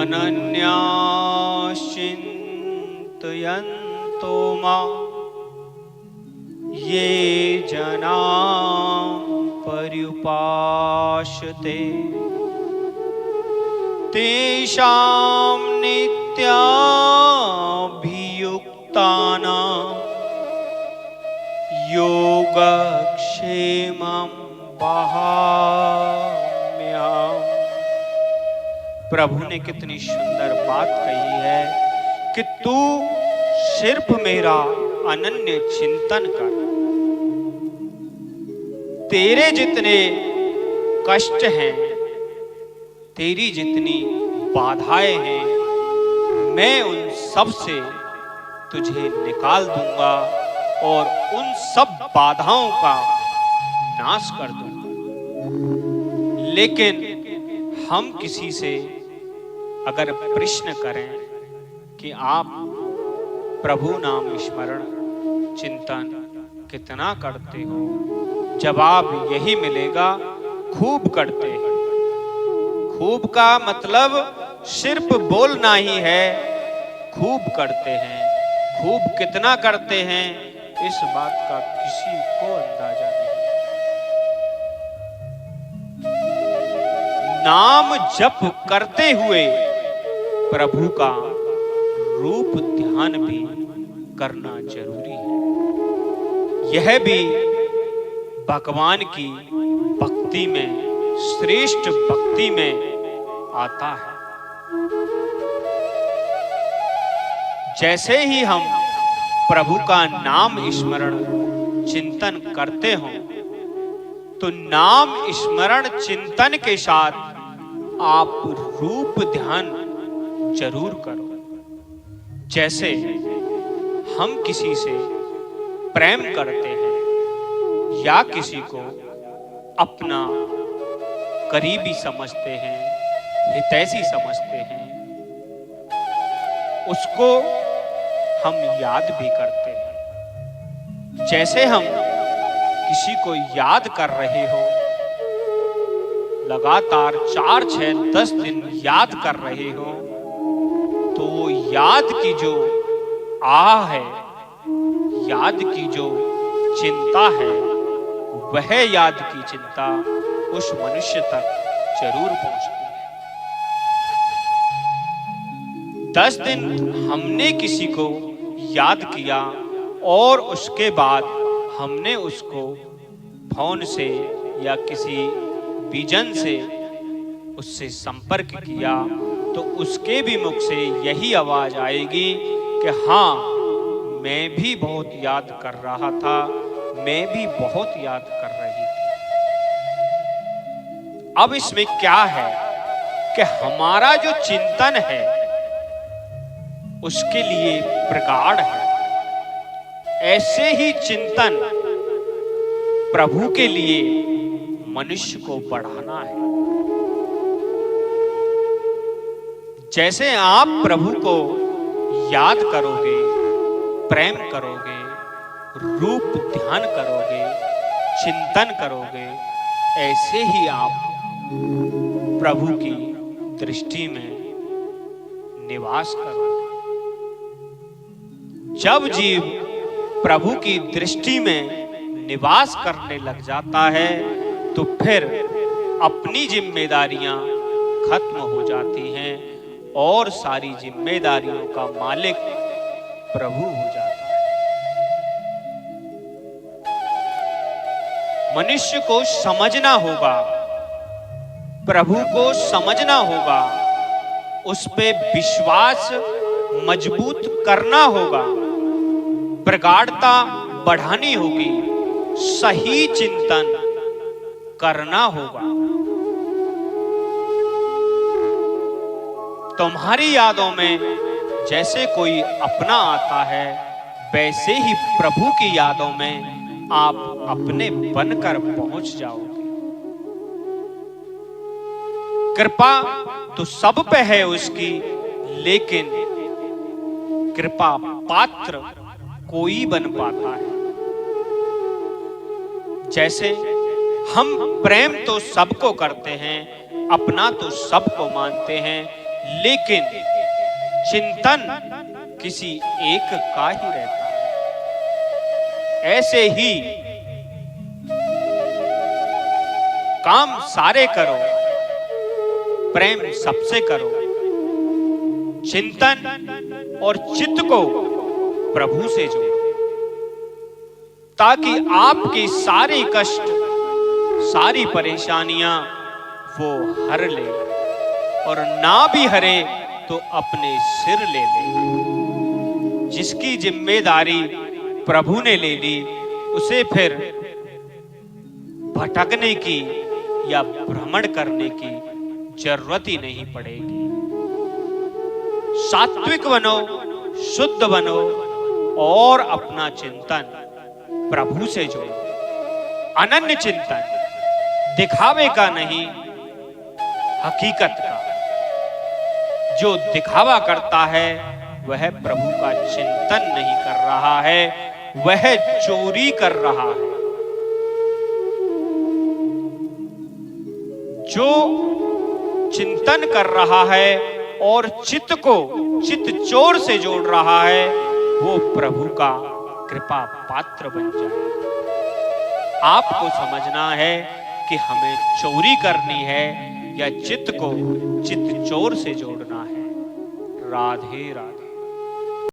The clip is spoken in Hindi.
अनन्याश्चिन्तयन्तो मां ये जना पर्युपासते तेषां नित्याभियुक्तानां योगक्षेमं वहाम्यहम्। प्रभु ने कितनी सुंदर बात कही है कि तू सिर्फ मेरा अनन्य चिंतन कर। तेरे जितने कष्ट हैं, तेरी जितनी बाधाएं हैं, मैं उन सब से तुझे निकाल दूंगा और उन सब बाधाओं का नाश कर दूंगा। लेकिन हम किसी से अगर प्रश्न करें कि आप प्रभु नाम स्मरण चिंतन कितना करते हो, जवाब यही मिलेगा, खूब करते हैं। खूब का मतलब सिर्फ बोलना ही है, खूब करते हैं। खूब कितना करते हैं इस बात का किसी को अंदाजा नहीं। नाम जप करते हुए प्रभु का रूप ध्यान भी करना जरूरी है। यह भी भगवान की भक्ति में, श्रेष्ठ भक्ति में आता है। जैसे ही हम प्रभु का नाम स्मरण चिंतन करते हो, तो नाम स्मरण चिंतन के साथ आप रूप ध्यान जरूर करो। जैसे हम किसी से प्रेम करते हैं या किसी को अपना करीबी समझते हैं, हितैषी समझते हैं, उसको हम याद भी करते हैं। जैसे हम किसी को याद कर रहे हो, लगातार 4, 6, 10 दिन याद कर रहे हो, तो वो याद की जो आह है, याद की जो चिंता है, वह याद की चिंता उस मनुष्य तक जरूर पहुंचती है। 10 दिन हमने किसी को याद किया और उसके बाद हमने उसको फोन से या किसी विजन से उससे संपर्क किया, तो उसके भी मुख से यही आवाज आएगी कि हाँ, मैं भी बहुत याद कर रहा था, मैं भी बहुत याद कर रही थी। अब इसमें क्या है कि हमारा जो चिंतन है उसके लिए प्रगाढ़ है। ऐसे ही चिंतन प्रभु के लिए मनुष्य को बढ़ाना है। जैसे आप प्रभु को याद करोगे, प्रेम करोगे, रूप ध्यान करोगे, चिंतन करोगे, ऐसे ही आप प्रभु की दृष्टि में निवास करोगे। जब जीव प्रभु की दृष्टि में निवास करने लग जाता है, तो फिर अपनी जिम्मेदारियां खत्म हो जाती हैं और सारी जिम्मेदारियों का मालिक प्रभु हो जाता है। मनुष्य को समझना होगा, प्रभु को समझना होगा, उस पे विश्वास मजबूत करना होगा, प्रगाढ़ता बढ़ानी होगी, सही चिंतन करना होगा। तुम्हारी यादों में जैसे कोई अपना आता है, वैसे ही प्रभु की यादों में आप अपने बनकर पहुंच जाओगे। कृपा तो सब पे है उसकी, लेकिन कृपा पात्र कोई बन पाता है। जैसे हम प्रेम तो सबको करते हैं, अपना तो सबको मानते हैं, लेकिन चिंतन किसी एक का ही रहता है। ऐसे ही काम सारे करो, प्रेम सबसे करो, चिंतन और चित्त को प्रभु से जोड़ो, ताकि आपके सारे कष्ट, सारी परेशानियां वो हर ले, और ना भी हरे तो अपने सिर ले ले। जिसकी जिम्मेदारी प्रभु ने ले ली, उसे फिर भटकने की या भ्रमण करने की जरूरत ही नहीं पड़ेगी। सात्विक बनो, शुद्ध बनो और अपना चिंतन प्रभु से जोड़ो। अनन्य चिंतन, दिखावे का नहीं, हकीकत का। जो दिखावा करता है वह प्रभु का चिंतन नहीं कर रहा है, वह चोरी कर रहा है। जो चिंतन कर रहा है और चित्त को चित्त चोर से जोड़ रहा है, वो प्रभु का कृपा पात्र बन जाए। आपको समझना है कि हमें चोरी करनी है या चित्त को चित्त चोर से जोड़ना है। राधे राधे।